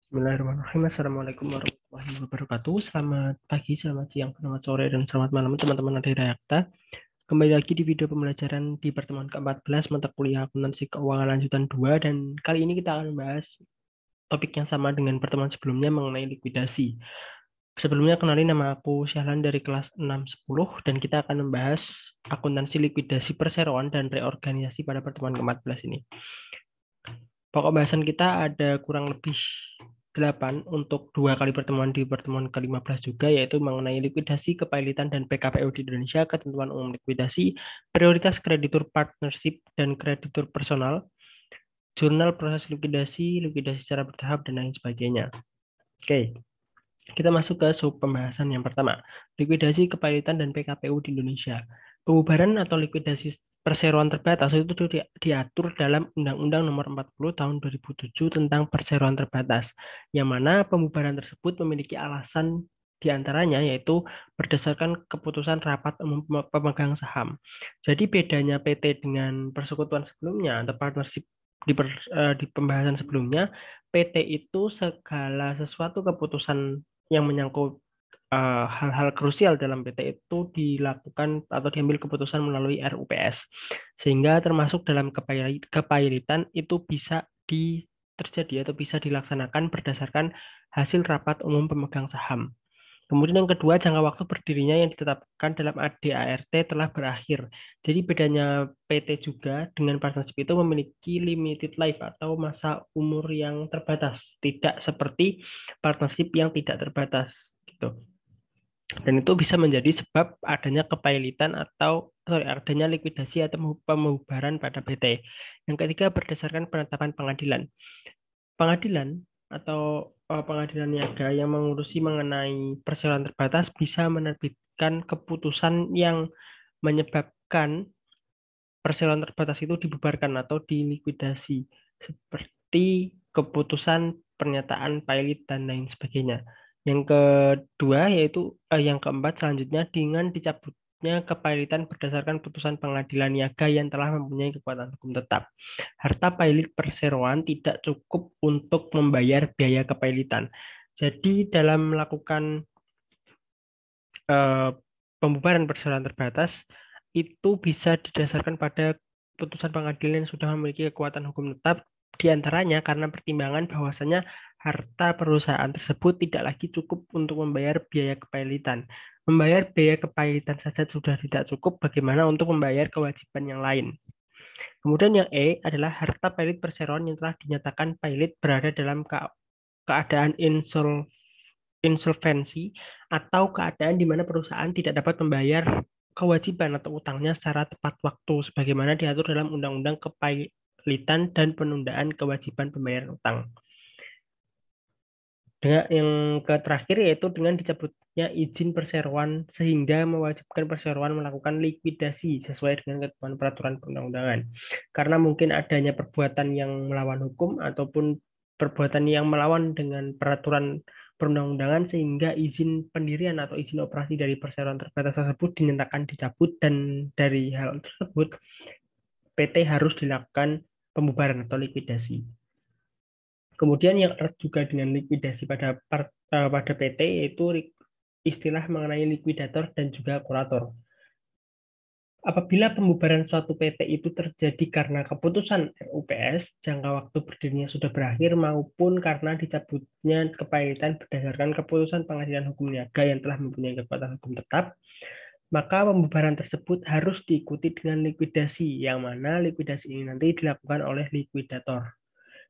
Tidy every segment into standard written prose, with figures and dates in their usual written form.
Bismillahirrahmanirrahim. Assalamualaikum warahmatullahi wabarakatuh. Selamat pagi, selamat siang, selamat sore, dan selamat malam teman-teman Adira Yakta. Kembali lagi di video pembelajaran di pertemuan ke-14 mata kuliah akuntansi keuangan lanjutan 2, dan kali ini kita akan membahas topik yang sama dengan pertemuan sebelumnya mengenai likuidasi. Sebelumnya kenalin, nama aku Syahlan dari kelas 610 dan kita akan membahas akuntansi likuidasi perseroan dan reorganisasi pada pertemuan ke-14 ini. Pokok bahasan kita ada kurang lebih 8 untuk 2 kali pertemuan di pertemuan ke-15 juga, yaitu mengenai likuidasi, kepailitan, dan PKPU di Indonesia, ketentuan umum likuidasi, prioritas kreditur partnership dan kreditur personal, jurnal proses likuidasi, likuidasi secara bertahap, dan lain sebagainya. Oke, kita masuk ke sub pembahasan yang pertama, likuidasi, kepailitan, dan PKPU di Indonesia. Pembubaran atau likuidasi perseroan terbatas itu diatur dalam Undang-Undang Nomor 40 Tahun 2007 tentang perseroan terbatas, yang mana pembubaran tersebut memiliki alasan diantaranya yaitu berdasarkan keputusan rapat umum pemegang saham. Jadi bedanya PT dengan persekutuan sebelumnya atau partnership di pembahasan sebelumnya, PT itu segala sesuatu keputusan yang menyangkut hal-hal krusial dalam PT itu dilakukan atau diambil keputusan melalui RUPS. Sehingga termasuk dalam kepailitan itu bisa terjadi atau bisa dilaksanakan berdasarkan hasil rapat umum pemegang saham. Kemudian yang kedua, jangka waktu berdirinya yang ditetapkan dalam ADART telah berakhir. Jadi bedanya PT juga dengan partnership itu memiliki limited life atau masa umur yang terbatas, tidak seperti partnership yang tidak terbatas gitu. Dan itu bisa menjadi sebab adanya kepailitan atau adanya likuidasi atau pembubaran pada PT. Yang ketiga, berdasarkan penetapan pengadilan. Pengadilan atau pengadilan niaga yang mengurusi mengenai perseroan terbatas bisa menerbitkan keputusan yang menyebabkan perseroan terbatas itu dibubarkan atau dilikuidasi, seperti keputusan pernyataan pilot dan lain sebagainya. Yang kedua yaitu yang keempat selanjutnya, dengan dicabutnya kepailitan berdasarkan putusan pengadilan niaga yang telah mempunyai kekuatan hukum tetap. Harta pilot perseroan tidak cukup untuk membayar biaya kepailitan. Jadi dalam melakukan eh, pembubaran perseroan terbatas itu bisa didasarkan pada putusan pengadilan yang sudah memiliki kekuatan hukum tetap, diantaranya karena pertimbangan bahwasanya harta perusahaan tersebut tidak lagi cukup untuk membayar biaya kepailitan. Membayar biaya kepailitan saja sudah tidak cukup, bagaimana untuk membayar kewajiban yang lain. Kemudian yang E adalah harta pilot perseroan yang telah dinyatakan pilot berada dalam keadaan insolvensi atau keadaan di mana perusahaan tidak dapat membayar kewajiban atau utangnya secara tepat waktu sebagaimana diatur dalam Undang-Undang Kepailitan dan Penundaan Kewajiban Pembayaran Utang. Dengan yang terakhir yaitu dengan dicabutnya izin perseroan sehingga mewajibkan perseroan melakukan likuidasi sesuai dengan ketentuan peraturan perundang-undangan. Karena mungkin adanya perbuatan yang melawan hukum ataupun perbuatan yang melawan dengan peraturan perundang-undangan sehingga izin pendirian atau izin operasi dari perseroan terbatas tersebut dinyatakan dicabut, dan dari hal tersebut PT harus dilakukan pembubaran atau likuidasi. Kemudian yang erat juga dengan likuidasi pada PT yaitu istilah mengenai likuidator dan juga kurator. Apabila pembubaran suatu PT itu terjadi karena keputusan RUPS, jangka waktu berdirinya sudah berakhir, maupun karena dicabutnya kepailitan berdasarkan keputusan pengadilan hukum niaga yang telah mempunyai kekuatan hukum tetap, maka pembubaran tersebut harus diikuti dengan likuidasi, yang mana likuidasi ini nanti dilakukan oleh likuidator.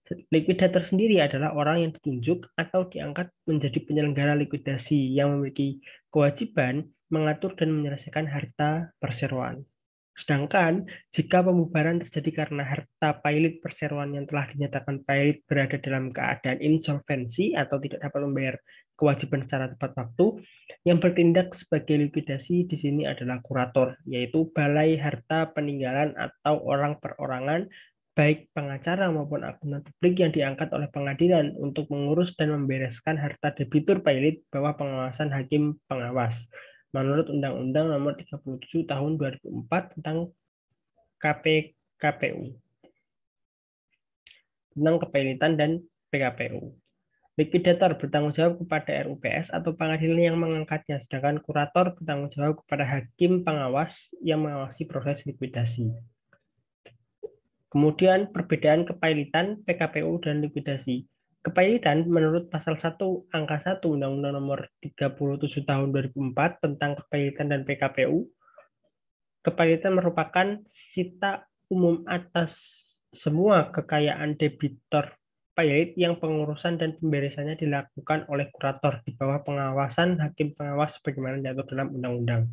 Likuidator sendiri adalah orang yang ditunjuk atau diangkat menjadi penyelenggara likuidasi yang memiliki kewajiban mengatur dan menyelesaikan harta perseroan. Sedangkan jika pembubaran terjadi karena harta pilot perseroan yang telah dinyatakan pilot berada dalam keadaan insolvensi atau tidak dapat membayar kewajiban secara tepat waktu, yang bertindak sebagai likuidasi di sini adalah kurator, yaitu balai harta peninggalan atau orang perorangan, baik pengacara maupun akuntan publik yang diangkat oleh pengadilan untuk mengurus dan membereskan harta debitur pilot bawah pengawasan hakim pengawas menurut Undang-Undang Nomor 37 Tahun 2004 tentang KPKPU, tentang kepailitan dan PKPU. Likuidator bertanggung jawab kepada RUPS atau pengadilan yang mengangkatnya, sedangkan kurator bertanggung jawab kepada hakim pengawas yang mengawasi proses likuidasi. Kemudian perbedaan kepailitan, PKPU, dan likuidasi. Kepailitan menurut pasal 1 angka 1 Undang-Undang Nomor 37 Tahun 2004 tentang kepailitan dan PKPU. Kepailitan merupakan sita umum atas semua kekayaan debitor pailit yang pengurusan dan pemberesannya dilakukan oleh kurator di bawah pengawasan hakim pengawas sebagaimana diatur dalam undang-undang.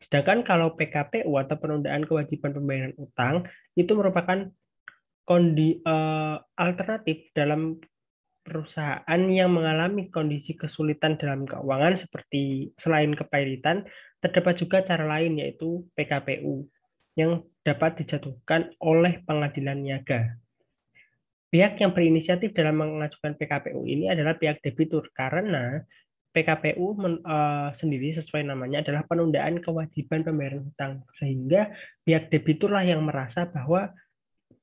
Sedangkan kalau PKPU atau penundaan kewajiban pembayaran utang itu merupakan alternatif dalam perusahaan yang mengalami kondisi kesulitan dalam keuangan seperti selain kepailitan, terdapat juga cara lain yaitu PKPU yang dapat dijatuhkan oleh pengadilan niaga. Pihak yang berinisiatif dalam mengajukan PKPU ini adalah pihak debitur karena PKPU sendiri sesuai namanya adalah penundaan kewajiban pembayaran hutang sehingga pihak debiturlah yang merasa bahwa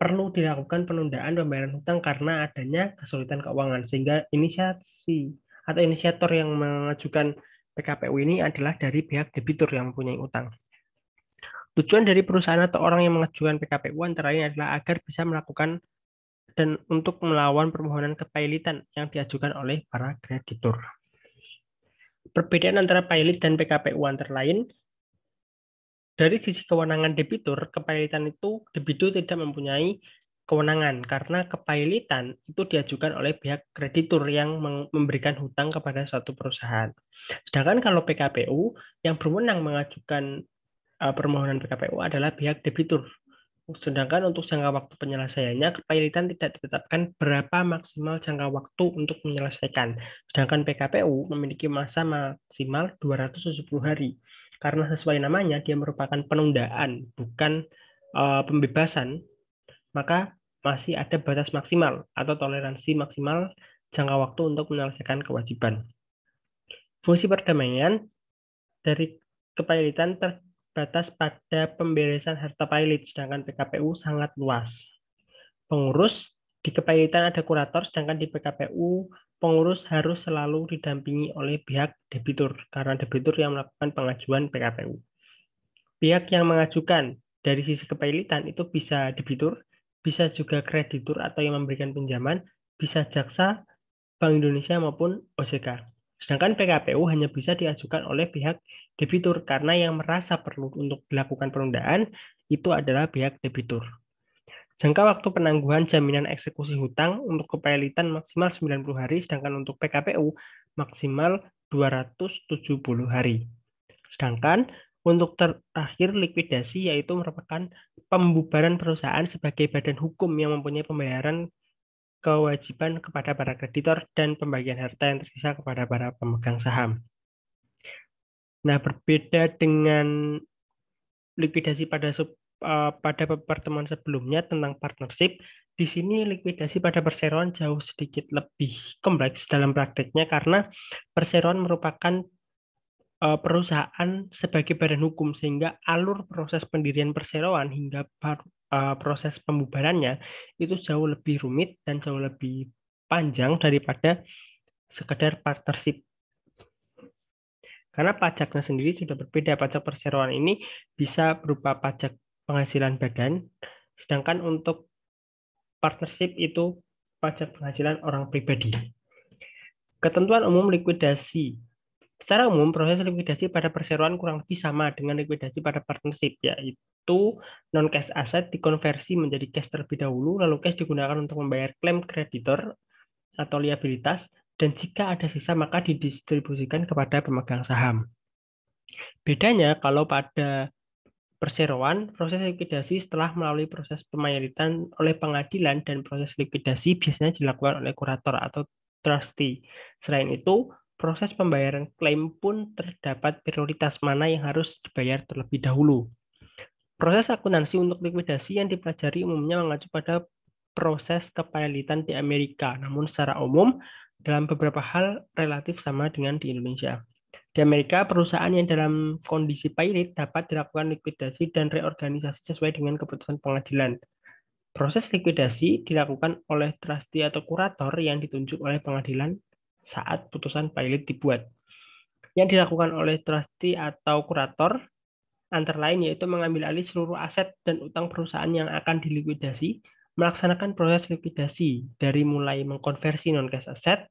perlu dilakukan penundaan pembayaran hutang karena adanya kesulitan keuangan sehingga inisiasi atau inisiator yang mengajukan PKPU ini adalah dari pihak debitur yang mempunyai utang. Tujuan dari perusahaan atau orang yang mengajukan PKPU antara lain adalah agar bisa melakukan dan untuk melawan permohonan kepailitan yang diajukan oleh para kreditur. Perbedaan antara pailit dan PKPU antara lain, dari sisi kewenangan debitur, kepailitan itu debitur tidak mempunyai kewenangan karena kepailitan itu diajukan oleh pihak kreditur yang memberikan hutang kepada suatu perusahaan. Sedangkan kalau PKPU yang berwenang mengajukan permohonan PKPU adalah pihak debitur. Sedangkan untuk jangka waktu penyelesaiannya, kepailitan tidak ditetapkan berapa maksimal jangka waktu untuk menyelesaikan. Sedangkan PKPU memiliki masa maksimal 270 hari. Karena sesuai namanya, dia merupakan penundaan, bukan pembebasan, maka masih ada batas maksimal atau toleransi maksimal jangka waktu untuk menyelesaikan kewajiban. Fungsi perdamaian dari kepailitan terbatas pada pemberesan harta pailit, sedangkan PKPU sangat luas. Pengurus di kepailitan ada kurator, sedangkan di PKPU pengurus harus selalu didampingi oleh pihak debitur, karena debitur yang melakukan pengajuan PKPU. Pihak yang mengajukan dari sisi kepailitan itu bisa debitur, bisa juga kreditur atau yang memberikan pinjaman, bisa jaksa, Bank Indonesia maupun OJK. Sedangkan PKPU hanya bisa diajukan oleh pihak debitur karena yang merasa perlu untuk dilakukan penundaan itu adalah pihak debitur. Jangka waktu penangguhan jaminan eksekusi hutang untuk kepailitan maksimal 90 hari, sedangkan untuk PKPU maksimal 270 hari. Sedangkan untuk terakhir likuidasi yaitu merupakan pembubaran perusahaan sebagai badan hukum yang mempunyai pembayaran kewajiban kepada para kreditor dan pembagian harta yang tersisa kepada para pemegang saham. Nah, berbeda dengan likuidasi pada pertemuan sebelumnya tentang partnership, di sini likuidasi pada perseroan jauh sedikit lebih kompleks dalam prakteknya karena perseroan merupakan perusahaan sebagai badan hukum sehingga alur proses pendirian perseroan hingga proses pembubarannya itu jauh lebih rumit dan jauh lebih panjang daripada sekedar partnership. Karena pajaknya sendiri sudah berbeda. Pajak perseroan ini bisa berupa pajak penghasilan badan, sedangkan untuk partnership itu pajak penghasilan orang pribadi. Ketentuan umum likuidasi. Secara umum, proses likuidasi pada perseroan kurang lebih sama dengan likuidasi pada partnership, yaitu non-cash aset dikonversi menjadi cash terlebih dahulu, lalu cash digunakan untuk membayar klaim kreditor atau liabilitas, dan jika ada sisa maka didistribusikan kepada pemegang saham. Bedanya kalau pada perseroan, proses likuidasi setelah melalui proses pemayoritan oleh pengadilan dan proses likuidasi biasanya dilakukan oleh kurator atau trustee. Selain itu, proses pembayaran klaim pun terdapat prioritas mana yang harus dibayar terlebih dahulu. Proses akuntansi untuk likuidasi yang dipelajari umumnya mengacu pada proses kepailitan di Amerika, namun secara umum dalam beberapa hal relatif sama dengan di Indonesia. Di Amerika, perusahaan yang dalam kondisi pailit dapat dilakukan likuidasi dan reorganisasi sesuai dengan keputusan pengadilan. Proses likuidasi dilakukan oleh trustee atau kurator yang ditunjuk oleh pengadilan saat putusan pilot dibuat. Yang dilakukan oleh trustee atau kurator antara lain yaitu mengambil alih seluruh aset dan utang perusahaan yang akan dilikuidasi, melaksanakan proses likuidasi dari mulai mengkonversi non-cash aset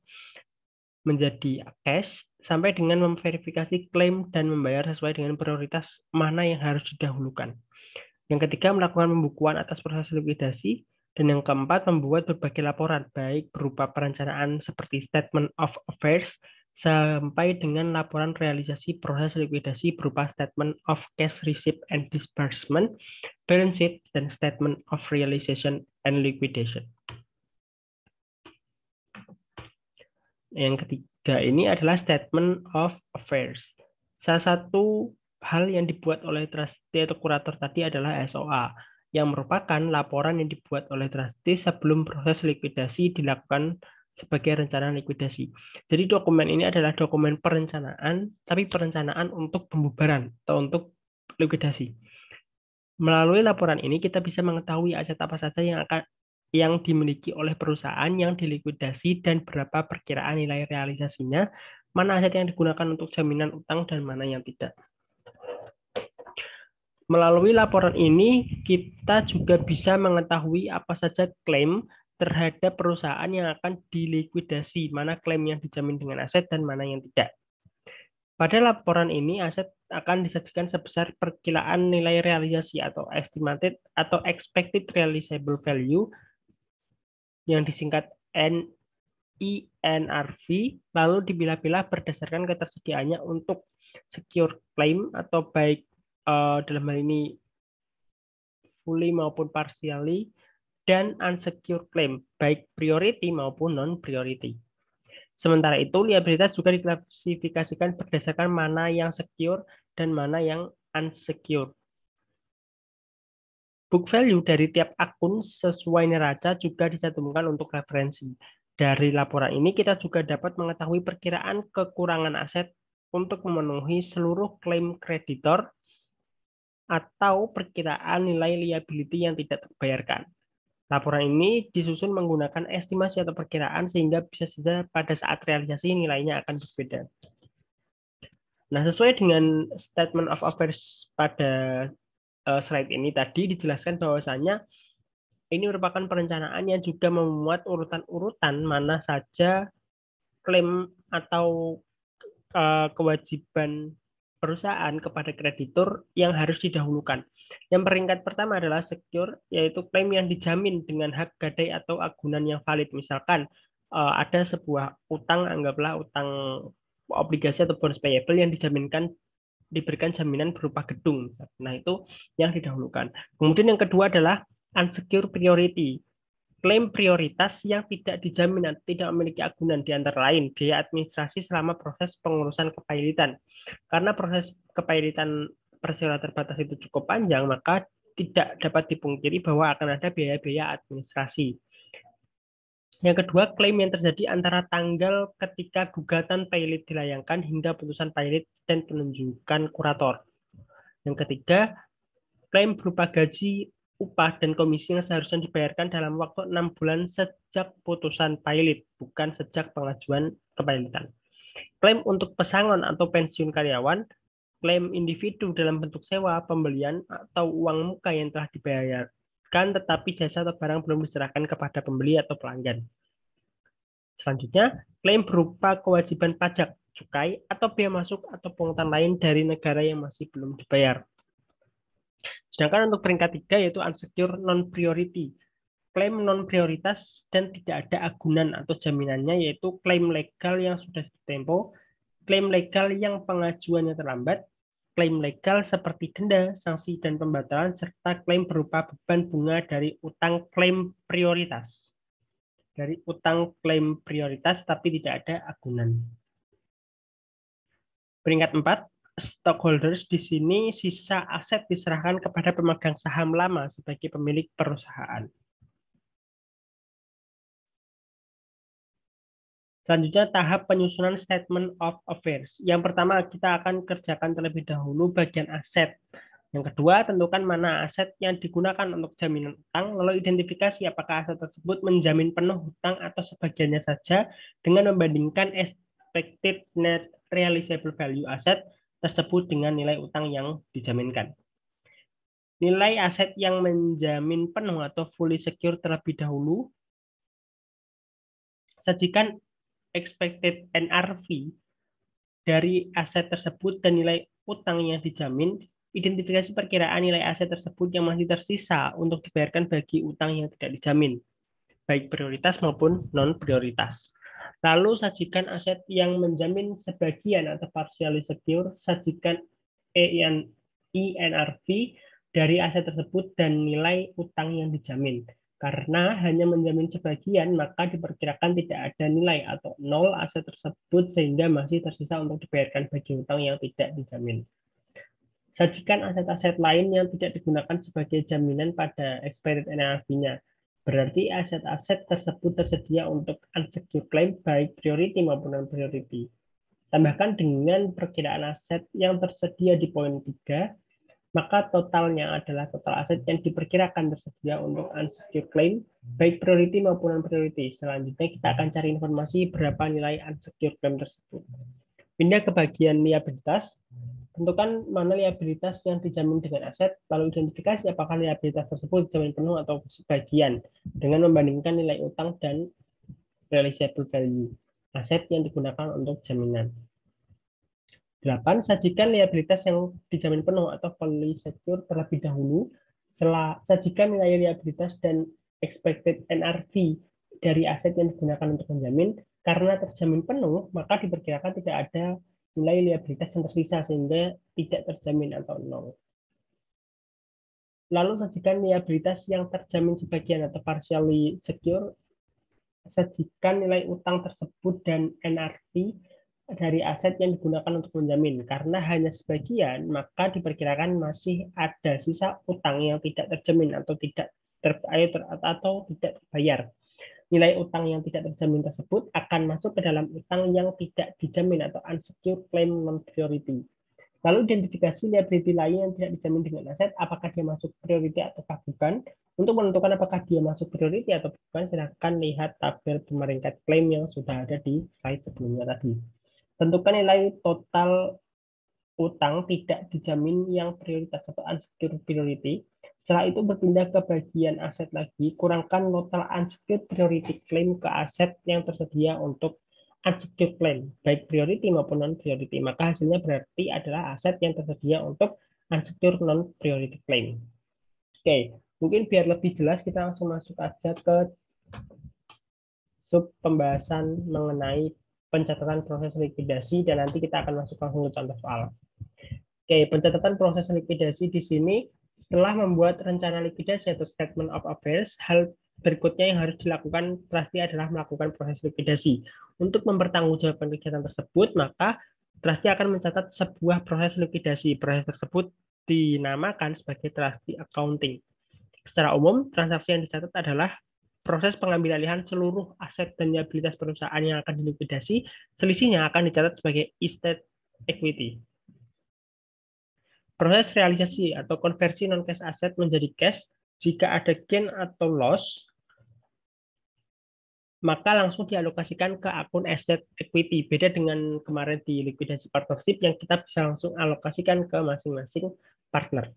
menjadi cash, sampai dengan memverifikasi klaim dan membayar sesuai dengan prioritas mana yang harus didahulukan. Yang ketiga, melakukan pembukuan atas proses likuidasi. Dan yang keempat, membuat berbagai laporan, baik berupa perencanaan seperti Statement of Affairs, sampai dengan laporan realisasi proses likuidasi berupa Statement of Cash Receipt and Disbursement, Balance Sheet, dan Statement of Realization and Liquidation. Yang ketiga ini adalah Statement of Affairs. Salah satu hal yang dibuat oleh trustee atau kurator tadi adalah SOA, yang merupakan laporan yang dibuat oleh trustee sebelum proses likuidasi dilakukan sebagai rencana likuidasi. Jadi dokumen ini adalah dokumen perencanaan, tapi perencanaan untuk pembubaran atau untuk likuidasi. Melalui laporan ini kita bisa mengetahui aset apa saja yang dimiliki oleh perusahaan yang dilikuidasi dan berapa perkiraan nilai realisasinya, mana aset yang digunakan untuk jaminan utang dan mana yang tidak. Melalui laporan ini, kita juga bisa mengetahui apa saja klaim terhadap perusahaan yang akan dilikuidasi, mana klaim yang dijamin dengan aset dan mana yang tidak. Pada laporan ini, aset akan disajikan sebesar perkiraan nilai realisasi atau estimated atau expected realizable value yang disingkat INRV, lalu dipilah-pilah berdasarkan ketersediaannya untuk secure claim atau baik dalam hal ini fully maupun partially, dan unsecured claim, baik priority maupun non-priority. Sementara itu, liabilitas juga diklasifikasikan berdasarkan mana yang secure dan mana yang unsecured. Book value dari tiap akun sesuai neraca juga dicantumkan untuk referensi. Dari laporan ini kita juga dapat mengetahui perkiraan kekurangan aset untuk memenuhi seluruh klaim kreditor atau perkiraan nilai liability yang tidak terbayarkan. Laporan ini disusun menggunakan estimasi atau perkiraan sehingga bisa saja pada saat realisasi nilainya akan berbeda. Nah, sesuai dengan Statement of Affairs pada slide ini tadi dijelaskan bahwasanya ini merupakan perencanaan yang juga memuat urutan-urutan mana saja klaim atau kewajiban perusahaan kepada kreditur yang harus didahulukan. Yang peringkat pertama adalah secure, yaitu klaim yang dijamin dengan hak gadai atau agunan yang valid. Misalkan ada sebuah utang, anggaplah utang obligasi atau bonds payable yang diberikan jaminan berupa gedung. Nah, itu yang didahulukan. Kemudian yang kedua adalah unsecure priority. Klaim prioritas yang tidak dijamin dan tidak memiliki agunan di antara lain biaya administrasi selama proses pengurusan kepailitan. Karena proses kepailitan perseroan terbatas itu cukup panjang, maka tidak dapat dipungkiri bahwa akan ada biaya-biaya administrasi. Yang kedua, klaim yang terjadi antara tanggal ketika gugatan pilot dilayangkan hingga putusan pilot dan penunjukan kurator. Yang ketiga, klaim berupa gaji, upah, dan komisi yang seharusnya dibayarkan dalam waktu 6 bulan sejak putusan pilot, bukan sejak pengajuan kepailitan. Klaim untuk pesangon atau pensiun karyawan, klaim individu dalam bentuk sewa, pembelian, atau uang muka yang telah dibayarkan tetapi jasa atau barang belum diserahkan kepada pembeli atau pelanggan. Selanjutnya, klaim berupa kewajiban pajak, cukai, atau bea masuk atau pungutan lain dari negara yang masih belum dibayar. Sedangkan untuk peringkat 3 yaitu unsecure non-priority. Klaim non-prioritas dan tidak ada agunan atau jaminannya yaitu klaim legal yang sudah ditempo, klaim legal yang pengajuannya terlambat, klaim legal seperti denda, sanksi, dan pembatalan, serta klaim berupa beban bunga dari utang klaim prioritas. Dari utang klaim prioritas tapi tidak ada agunan. Peringkat 4, stockholders di sini sisa aset diserahkan kepada pemegang saham lama sebagai pemilik perusahaan. Selanjutnya tahap penyusunan Statement of Affairs. Yang pertama kita akan kerjakan terlebih dahulu bagian aset. Yang kedua, tentukan mana aset yang digunakan untuk jaminan utang, lalu identifikasi apakah aset tersebut menjamin penuh hutang atau sebagiannya saja dengan membandingkan expected net realizable value aset tersebut dengan nilai utang yang dijaminkan. Nilai aset yang menjamin penuh atau fully secure terlebih dahulu. Sajikan expected NRV dari aset tersebut dan nilai utang yang dijamin. Identifikasi perkiraan nilai aset tersebut yang masih tersisa untuk dibayarkan bagi utang yang tidak dijamin, baik prioritas maupun non-prioritas. Lalu sajikan aset yang menjamin sebagian atau partially secure, sajikan INRV dari aset tersebut dan nilai utang yang dijamin. Karena hanya menjamin sebagian, maka diperkirakan tidak ada nilai atau nol aset tersebut sehingga masih tersisa untuk dibayarkan bagi utang yang tidak dijamin. Sajikan aset-aset lain yang tidak digunakan sebagai jaminan pada expired NRV-nya. Berarti aset-aset tersebut tersedia untuk unsecured claim baik priority maupun non-priority. Tambahkan dengan perkiraan aset yang tersedia di poin 3, maka totalnya adalah total aset yang diperkirakan tersedia untuk unsecured claim, baik priority maupun non-priority. Selanjutnya kita akan cari informasi berapa nilai unsecured claim tersebut. Pindah ke bagian liabilitas. Tentukan mana liabilitas yang dijamin dengan aset, lalu identifikasi apakah liabilitas tersebut dijamin penuh atau sebagian, dengan membandingkan nilai utang dan realizable value aset yang digunakan untuk jaminan. 8. Sajikan liabilitas yang dijamin penuh atau fully secure terlebih dahulu. Sajikan nilai liabilitas dan expected NRV dari aset yang digunakan untuk menjamin. Karena terjamin penuh, maka diperkirakan tidak ada nilai liabilitas yang tersisa sehingga tidak terjamin atau nol. Lalu sajikan liabilitas yang terjamin sebagian atau partially secure. Sajikan nilai utang tersebut dan NRV dari aset yang digunakan untuk menjamin. Karena hanya sebagian, maka diperkirakan masih ada sisa utang yang tidak terjamin atau tidak terbayar. Nilai utang yang tidak terjamin tersebut akan masuk ke dalam utang yang tidak dijamin atau unsecured claim non-priority. Lalu identifikasi liability lain yang tidak dijamin dengan aset, apakah dia masuk priority atau bukan. Untuk menentukan apakah dia masuk priority atau bukan, silakan lihat tabel pemeringkat klaim yang sudah ada di slide sebelumnya tadi. Tentukan nilai total utang tidak dijamin yang prioritas atau unsecured priority. Setelah itu berpindah ke bagian aset lagi, kurangkan total unsecured priority claim ke aset yang tersedia untuk unsecured claim, baik priority maupun non-priority. Maka hasilnya berarti adalah aset yang tersedia untuk unsecured non-priority claim. Oke, mungkin biar lebih jelas kita langsung masuk aja ke sub pembahasan mengenai pencatatan proses likuidasi dan nanti kita akan masuk langsung ke contoh soal. Oke, pencatatan proses likuidasi di sini setelah membuat rencana likuidasi atau statement of affairs, hal berikutnya yang harus dilakukan pasti adalah melakukan proses likuidasi. Untuk mempertanggungjawabkan kegiatan tersebut, maka trustee akan mencatat sebuah proses likuidasi. Proses tersebut dinamakan sebagai trustee accounting. Secara umum, transaksi yang dicatat adalah proses pengambil alihan seluruh aset dan liabilitas perusahaan yang akan dilikuidasi. Selisihnya akan dicatat sebagai estate equity. Proses realisasi atau konversi non-cash aset menjadi cash, jika ada gain atau loss, maka langsung dialokasikan ke akun asset equity. Beda dengan kemarin di likuidasi partnership yang kita bisa langsung alokasikan ke masing-masing partner.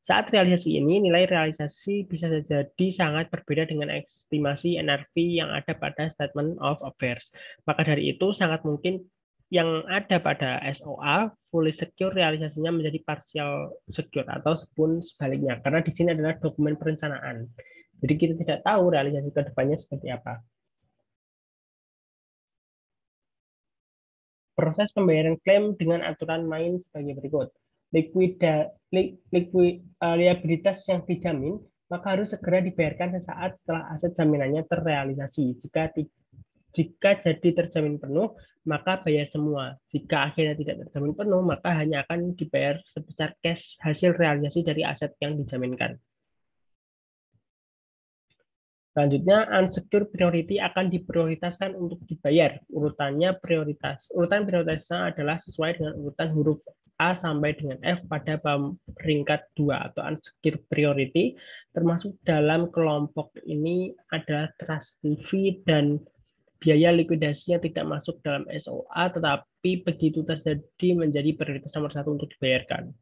Saat realisasi ini, nilai realisasi bisa jadi sangat berbeda dengan estimasi NRV yang ada pada Statement of Affairs. Maka dari itu, sangat mungkin yang ada pada SOA, fully secure realisasinya menjadi partial secure atau pun sebaliknya. Karena di sini adalah dokumen perencanaan. Jadi kita tidak tahu realisasi ke depannya seperti apa. Proses pembayaran klaim dengan aturan main sebagai berikut. Liabilitas yang dijamin maka harus segera dibayarkan sesaat setelah aset jaminannya terrealisasi. Jika jadi terjamin penuh, maka bayar semua. Jika akhirnya tidak terjamin penuh, maka hanya akan dibayar sebesar cash hasil realisasi dari aset yang dijaminkan. Selanjutnya, unsecured priority akan diprioritaskan untuk dibayar. Urutan prioritasnya adalah sesuai dengan urutan huruf A sampai dengan F pada peringkat 2 atau unsecured priority, termasuk dalam kelompok ini ada trust fee dan biaya likuidasi yang tidak masuk dalam SOA, tetapi begitu terjadi menjadi prioritas nomor 1 untuk dibayarkan.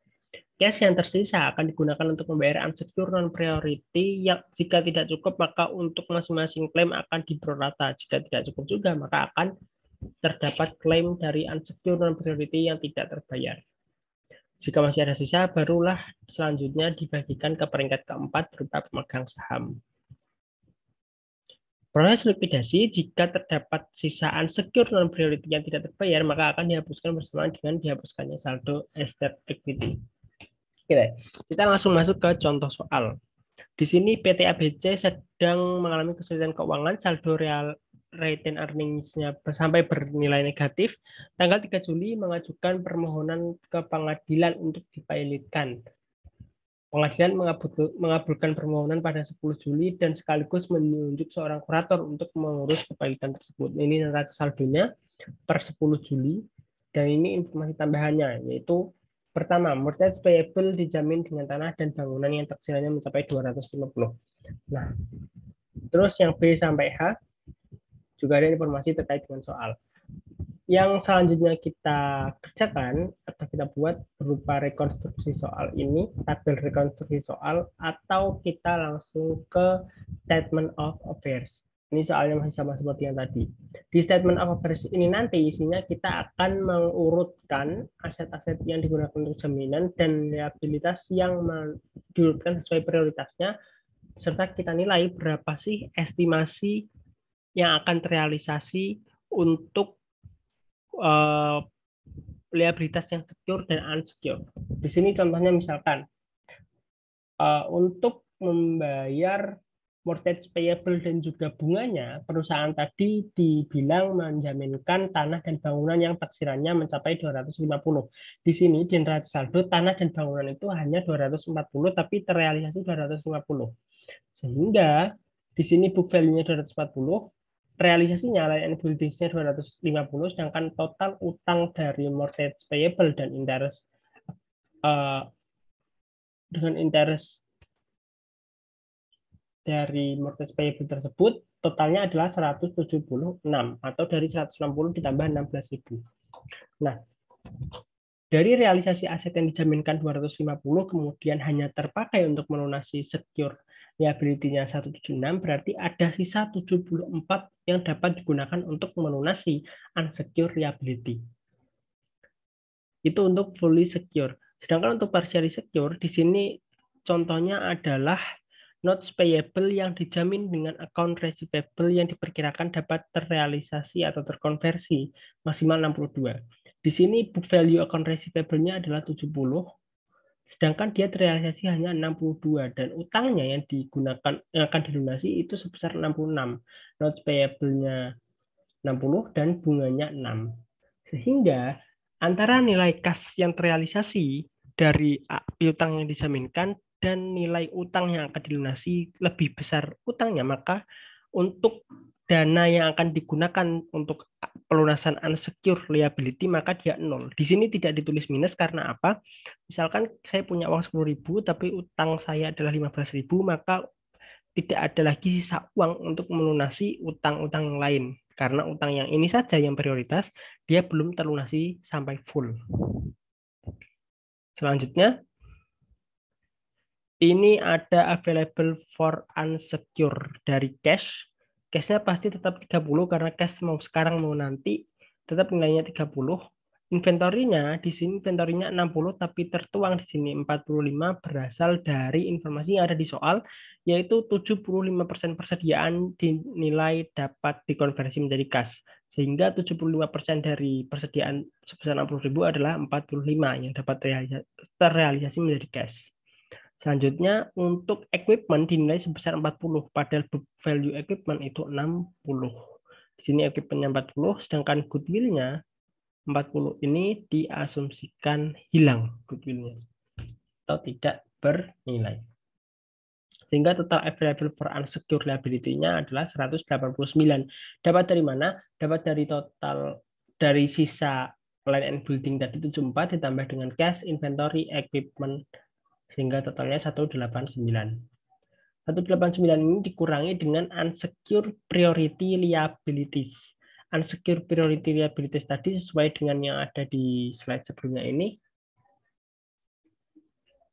Cash yang tersisa akan digunakan untuk membayar unsecured non-priority yang jika tidak cukup maka untuk masing-masing klaim akan diprorata. Jika tidak cukup juga maka akan terdapat klaim dari unsecured non-priority yang tidak terbayar. Jika masih ada sisa, barulah selanjutnya dibagikan ke peringkat keempat berupa pemegang saham. Proses likuidasi, jika terdapat sisa unsecured non-priority yang tidak terbayar, maka akan dihapuskan bersamaan dengan dihapuskannya saldo estate equity. Oke, kita langsung masuk ke contoh soal. Di sini PT ABC sedang mengalami kesulitan keuangan, saldo real retained earnings-nya sampai bernilai negatif. Tanggal 3 Juli mengajukan permohonan ke pengadilan untuk dipilotkan. Pengadilan mengabulkan permohonan pada 10 Juli dan sekaligus menunjuk seorang kurator untuk mengurus kepilotan tersebut. Ini neraca saldonya per 10 Juli dan ini informasi tambahannya yaitu pertama, mortgage payable dijamin dengan tanah dan bangunan yang taksirannya mencapai 250. Nah, terus yang B sampai H juga ada informasi terkait dengan soal. Yang selanjutnya kita kerjakan atau kita buat berupa rekonstruksi soal ini, tabel rekonstruksi soal, atau kita langsung ke statement of affairs. Ini soalnya masih sama seperti yang tadi. Di statement of affairs ini nanti isinya kita akan mengurutkan aset-aset yang digunakan untuk jaminan dan liabilitas yang diurutkan sesuai prioritasnya, serta kita nilai berapa sih estimasi yang akan terrealisasi untuk liabilitas yang secure dan unsecured. Di sini contohnya misalkan untuk membayar mortgage payable dan juga bunganya, perusahaan tadi dibilang menjaminkan tanah dan bangunan yang taksirannya mencapai 250. Di sini di neraca saldo tanah dan bangunan itu hanya 240 tapi terrealisasi 250. Sehingga di sini book value-nya 240, realisasinya land and buildings-nya 250, sedangkan total utang dari mortgage payable dan interest dengan interest dari mortgage payable tersebut totalnya adalah 176 atau dari 160 ditambah 16.000. Nah, dari realisasi aset yang dijaminkan 250 kemudian hanya terpakai untuk melunasi secure liability-nya 176, berarti ada sisa 74 yang dapat digunakan untuk melunasi unsecured liability. Itu untuk fully secure. Sedangkan untuk partially secure di sini contohnya adalah notes payable yang dijamin dengan account receivable yang diperkirakan dapat terrealisasi atau terkonversi maksimal 62. Di sini book value account receivable-nya adalah 70, sedangkan dia terrealisasi hanya 62 dan utangnya yang digunakan yang akan dilunasi itu sebesar 66. Notes payable-nya 60 dan bunganya 6. Sehingga antara nilai kas yang terrealisasi dari piutang yang dijaminkan dan nilai utang yang akan dilunasi lebih besar utangnya, maka untuk dana yang akan digunakan untuk pelunasan unsecured liability maka dia 0. Di sini tidak ditulis minus karena apa? Misalkan saya punya uang 10.000 tapi utang saya adalah 15.000, maka tidak ada lagi sisa uang untuk melunasi utang-utang yang lain. Karena utang yang ini saja yang prioritas, dia belum terlunasi sampai full. Selanjutnya, ini ada available for unsecured dari cash. Cashnya pasti tetap 30 karena cash mau sekarang mau nanti tetap nilainya 30. Inventorinya di sini inventorinya 60 tapi tertuang di sini 45 berasal dari informasi yang ada di soal yaitu 75% persediaan dinilai dapat dikonversi menjadi kas. Sehingga 75% dari persediaan sebesar 60.000 adalah 45 yang dapat terrealisasi menjadi cash. Selanjutnya untuk equipment dinilai sebesar 40 padahal book value equipment itu 60. Di sini equipmentnya 40 sedangkan goodwill-nya 40 ini diasumsikan hilang goodwill-nya atau tidak bernilai. Sehingga total available for unsecured liability-nya adalah 189. Dapat dari mana? Dapat dari total dari sisa Land and building tadi 74 ditambah dengan cash, inventory, equipment, sehingga totalnya 189. 189 ini dikurangi dengan unsecured priority liabilities. Unsecured priority liabilities tadi sesuai dengan yang ada di slide sebelumnya ini.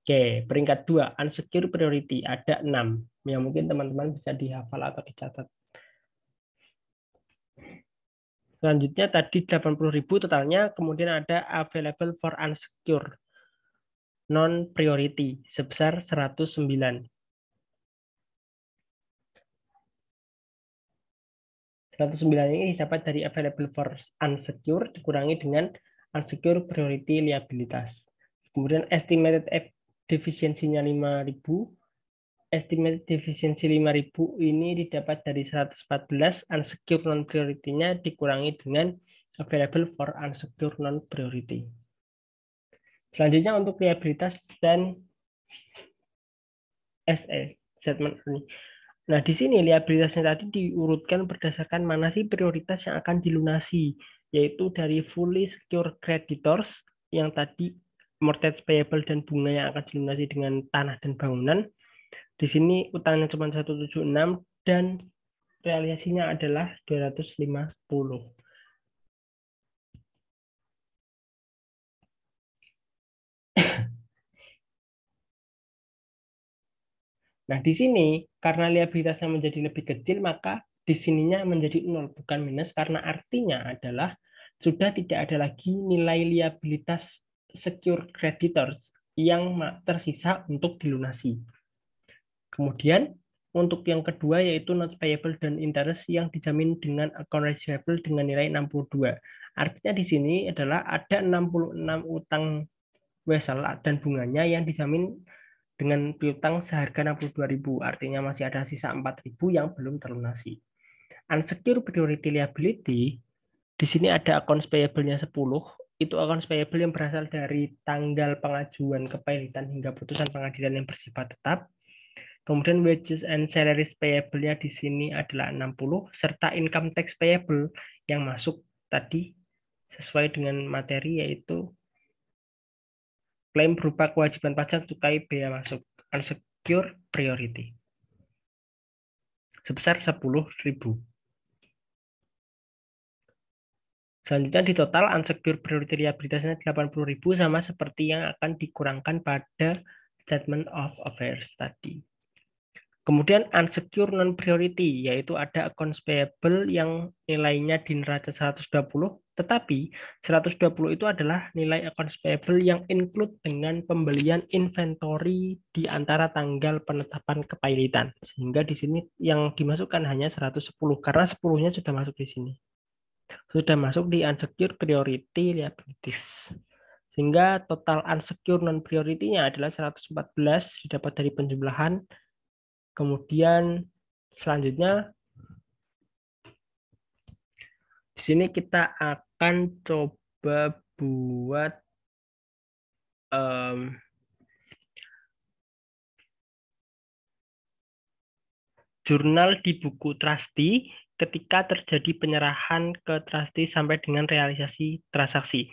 Oke, peringkat 2, unsecured priority, ada 6. Yang mungkin teman-teman bisa dihafal atau dicatat. Selanjutnya tadi 80.000 totalnya, kemudian ada available for unsecured non-priority sebesar 109. 109 ini didapat dari available for unsecured dikurangi dengan unsecured priority liabilitas. Kemudian estimated deficiency-nya 5.000. Estimated deficiency 5.000 ini didapat dari 114, unsecured non-priority-nya dikurangi dengan available for unsecured non-priority. Selanjutnya untuk liabilitas dan SE, statement earning. Nah, di sini liabilitasnya tadi diurutkan berdasarkan mana sih prioritas yang akan dilunasi, yaitu dari fully secure creditors yang tadi mortgage payable dan bunga yang akan dilunasi dengan tanah dan bangunan. Di sini utangnya cuma 176 dan realisasinya adalah 250. Nah, di sini karena liabilitasnya menjadi lebih kecil, maka di sininya menjadi 0, bukan minus, karena artinya adalah sudah tidak ada lagi nilai liabilitas secure creditors yang tersisa untuk dilunasi. Kemudian, untuk yang kedua yaitu notes payable dan interest yang dijamin dengan account receivable dengan nilai 62. Artinya di sini adalah ada 66 utang wesel dan bunganya yang dijamin dengan piutang seharga 62.000, artinya masih ada sisa 4.000 yang belum terlunasi. Unsecured priority liability, di sini ada accounts payable-nya 10, itu accounts payable yang berasal dari tanggal pengajuan kepailitan hingga putusan pengadilan yang bersifat tetap. Kemudian wages and salaries payable-nya di sini adalah 60, serta income tax payable yang masuk tadi sesuai dengan materi yaitu klaim berupa kewajiban pajak cukai bea masuk unsecured priority sebesar 10.000. Selanjutnya di total unsecured priority liabilitasnya 80.000 sama seperti yang akan dikurangkan pada statement of affairs tadi. Kemudian unsecured non-priority, yaitu ada accounts payable yang nilainya di neraca 120, tetapi 120 itu adalah nilai accounts payable yang include dengan pembelian inventory di antara tanggal penetapan kepailitan. Sehingga di sini yang dimasukkan hanya 110, karena 10-nya sudah masuk di sini. Sudah masuk di unsecured priority liabilities. Sehingga total unsecured non-priority-nya adalah 114, didapat dari penjumlahan. Kemudian selanjutnya di sini kita akan coba buat jurnal di buku trustee ketika terjadi penyerahan ke trustee sampai dengan realisasi transaksi.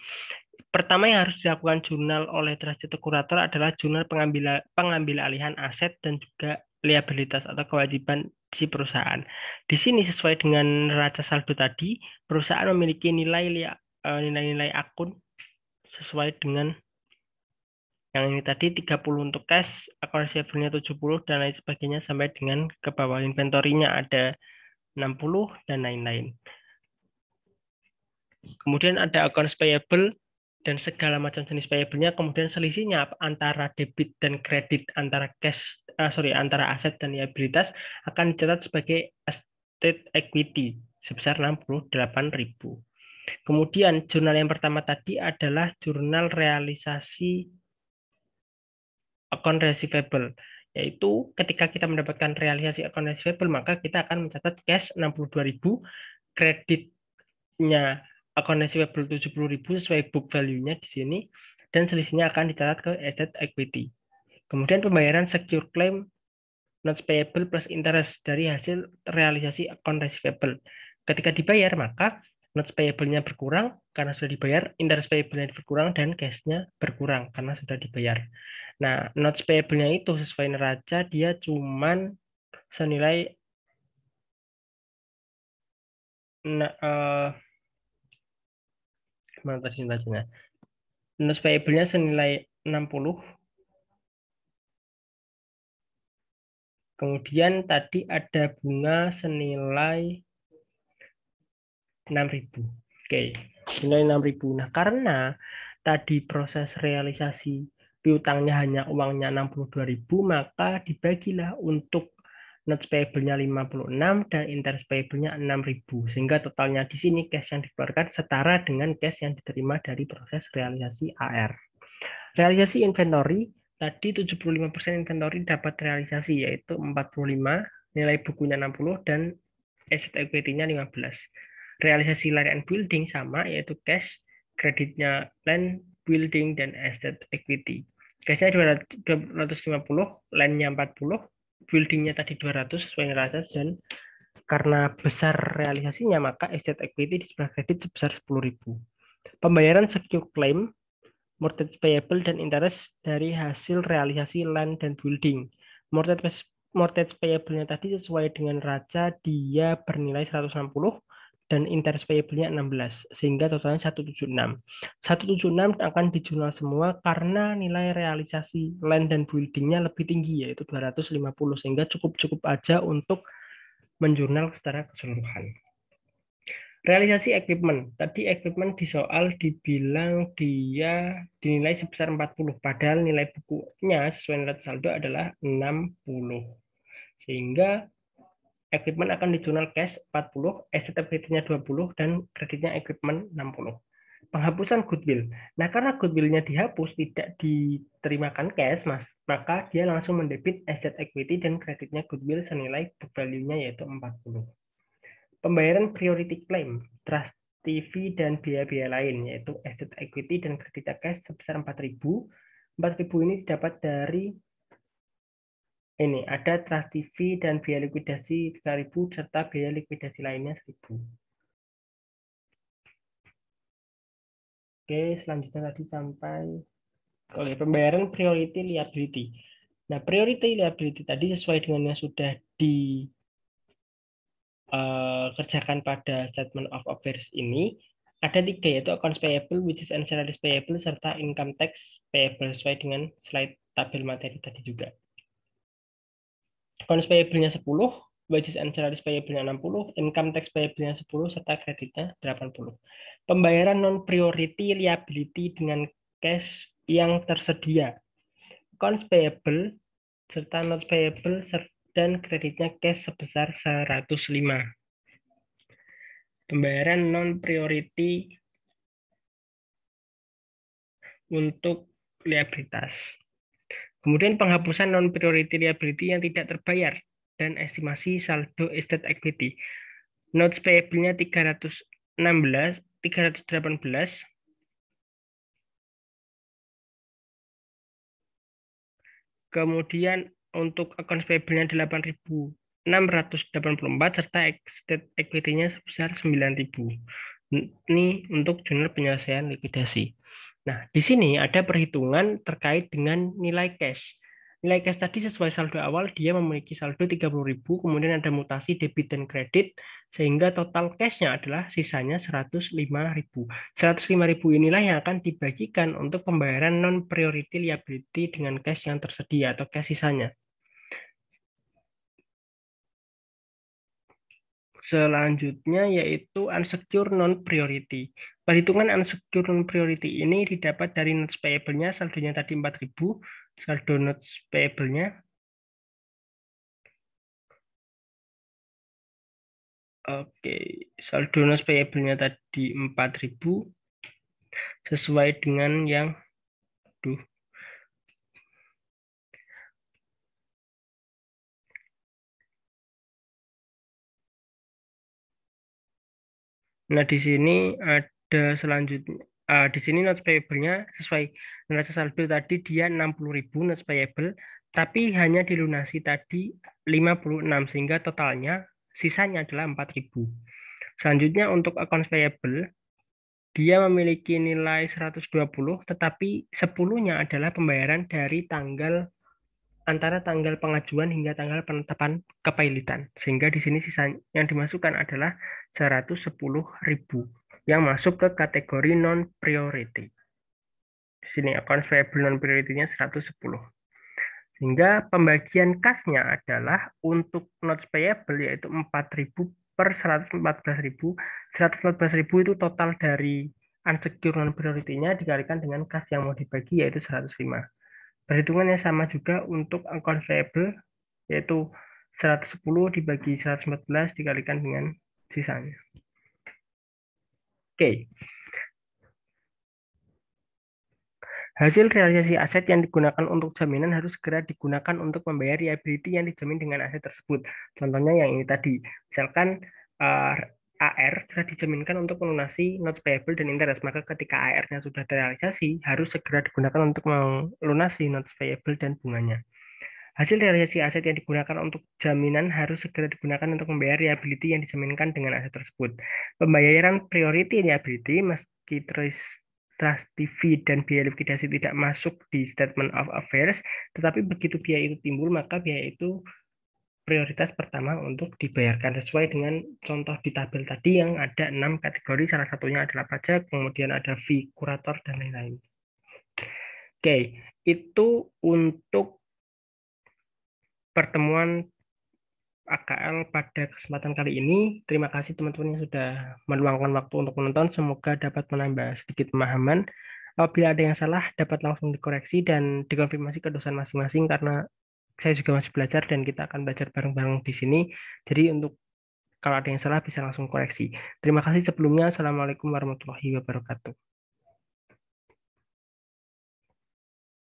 Pertama yang harus dilakukan jurnal oleh trustee atau kurator adalah jurnal pengambil alihan aset dan juga liabilitas atau kewajiban si perusahaan. Di sini sesuai dengan neraca saldo tadi, perusahaan memiliki nilai-nilai akun sesuai dengan yang ini tadi 30 untuk cash, account receivable-nya 70 dan lain sebagainya sampai dengan ke bawah inventory-nya ada 60 dan lain-lain. Kemudian ada accounts payable dan segala macam jenis payable-nya, kemudian selisihnya antara debit dan kredit antara antara aset dan liabilitas akan dicatat sebagai state equity sebesar 68.000. Kemudian jurnal yang pertama tadi adalah jurnal realisasi account receivable, yaitu ketika kita mendapatkan realisasi account receivable maka kita akan mencatat cash 62.000, kreditnya account receivable 70.000 sesuai book value-nya di sini, dan selisihnya akan dicatat ke asset equity. Kemudian pembayaran secure claim notes payable plus interest dari hasil realisasi account receivable. Ketika dibayar, maka Notes payable-nya berkurang karena sudah dibayar, interest payable-nya berkurang, dan cash-nya berkurang karena sudah dibayar. Nah, notes payable-nya itu sesuai neraca, dia cuman senilai mana tadi neracanya? Notes payable-nya senilai 60. Kemudian tadi ada bunga senilai 6.000. Oke, senilai 6.000. Nah, karena tadi proses realisasi piutangnya hanya uangnya 62.000, maka dibagilah untuk notes payable-nya 56 dan interest payable-nya 6.000. Sehingga totalnya di sini cash yang dikeluarkan setara dengan cash yang diterima dari proses realisasi AR. Realisasi inventory, tadi 75% inventory dapat realisasi, yaitu 45, nilai bukunya 60, dan asset equity-nya 15. Realisasi land and building sama, yaitu cash, kreditnya land, building, dan asset equity. Cashnya 250, land-nya 40, building-nya tadi 200 sesuai neraca, dan karena besar realisasinya, maka asset equity di sebelah kredit sebesar 10.000. Pembayaran secure claim, mortgage payable, dan interest dari hasil realisasi land dan building. Mortgage payable-nya tadi sesuai dengan neraca, dia bernilai 160 dan interest payable-nya 16, sehingga totalnya 176. 176 akan dijurnal semua karena nilai realisasi land dan building-nya lebih tinggi, yaitu 250, sehingga cukup aja untuk menjurnal secara keseluruhan. Realisasi equipment. Tadi equipment di soal dibilang dia dinilai sebesar 40, padahal nilai bukunya sesuai neraca saldo adalah 60. Sehingga equipment akan dijurnal cash 40, asset equity-nya 20, dan kreditnya equipment 60. Penghapusan goodwill. Nah, karena goodwill-nya dihapus, tidak diterimakan cash, maka dia langsung mendebit asset equity dan kreditnya goodwill senilai book value-nya yaitu 40. Pembayaran priority claim, trust TV, dan biaya-biaya lain, yaitu asset equity dan kredit cash sebesar 4.000. 4.000 ini didapat dari ini, ada trust TV dan biaya likuidasi 3.000 serta biaya likuidasi lainnya 1.000. Oke, selanjutnya tadi sampai pembayaran priority liability. Nah, priority liability tadi sesuai dengan yang sudah di kerjakan pada statement of affairs ini ada 3, yaitu accounts payable, wages and salaries payable, serta income tax payable sesuai dengan slide tabel materi tadi juga. Accounts payable-nya 10, wages and salaries payable-nya 60, income tax payable-nya 10, serta kreditnya 80. Pembayaran non-priority liability dengan cash yang tersedia. Accounts payable serta notes payable dan kreditnya cash sebesar 105. Pembayaran non-priority untuk liabilitas. Kemudian penghapusan non-priority liability yang tidak terbayar dan estimasi saldo asset equity. Notes payable-nya 318. Kemudian untuk accounts payable-nya 8.684 serta asset equity-nya sebesar 9.000. Ini untuk jurnal penyelesaian likuidasi. Nah, di sini ada perhitungan terkait dengan nilai cash. Nilai cash tadi sesuai saldo awal, dia memiliki saldo 30.000, kemudian ada mutasi debit dan kredit, sehingga total cash-nya adalah sisanya 105.000. 105.000 inilah yang akan dibagikan untuk pembayaran non-priority liability dengan cash yang tersedia atau cash sisanya. Selanjutnya yaitu unsecured non-priority. Perhitungan unsecured non-priority ini didapat dari notes payable-nya, saldonya tadi 4.000, saldo notes payable-nya. Oke, saldo notes payable-nya tadi 4.000, sesuai dengan yang, Nah, di sini ada selanjutnya. Di sini notes payable-nya sesuai neraca saldo tadi dia 60.000 notes payable, tapi hanya dilunasi tadi 56, sehingga totalnya sisanya adalah 4.000. Selanjutnya untuk accounts payable, dia memiliki nilai 120, tetapi 10-nya adalah pembayaran dari antara tanggal pengajuan hingga tanggal penetapan kepailitan. Sehingga di sini sisa yang dimasukkan adalah 110.000 yang masuk ke kategori non-priority. Di sini accounts payable non-priority-nya 110. Sehingga pembagian kasnya adalah untuk notes payable yaitu 4.000 per 114.000. 114.000 itu total dari unsecured non-priority-nya dikalikan dengan kas yang mau dibagi yaitu 105. Perhitungannya sama juga untuk accounts payable yaitu 110 dibagi 114 dikalikan dengan sisanya. Oke. Hasil realisasi aset yang digunakan untuk jaminan harus segera digunakan untuk membayar liability yang dijamin dengan aset tersebut. Contohnya yang ini tadi, misalkan AR sudah dijaminkan untuk melunasi notes payable dan interest, maka ketika AR-nya sudah terrealisasi, harus segera digunakan untuk melunasi notes payable dan bunganya. Hasil realisasi aset yang digunakan untuk jaminan harus segera digunakan untuk membayar liability yang dijaminkan dengan aset tersebut. Pembayaran priority liability meski trust TV dan biaya likuidasi tidak masuk di statement of affairs, tetapi begitu biaya itu timbul, maka biaya itu prioritas pertama untuk dibayarkan sesuai dengan contoh di tabel tadi yang ada 6 kategori, salah satunya adalah pajak, kemudian ada fee kurator, dan lain-lain. Oke, itu untuk pertemuan AKL pada kesempatan kali ini. Terima kasih teman-teman yang sudah meluangkan waktu untuk menonton. Semoga dapat menambah sedikit pemahaman. Apabila ada yang salah, dapat langsung dikoreksi dan dikonfirmasi ke dosen masing-masing karena saya juga masih belajar dan kita akan belajar bareng-bareng di sini. Jadi untuk kalau ada yang salah bisa langsung koreksi. Terima kasih sebelumnya. Assalamualaikum warahmatullahi wabarakatuh.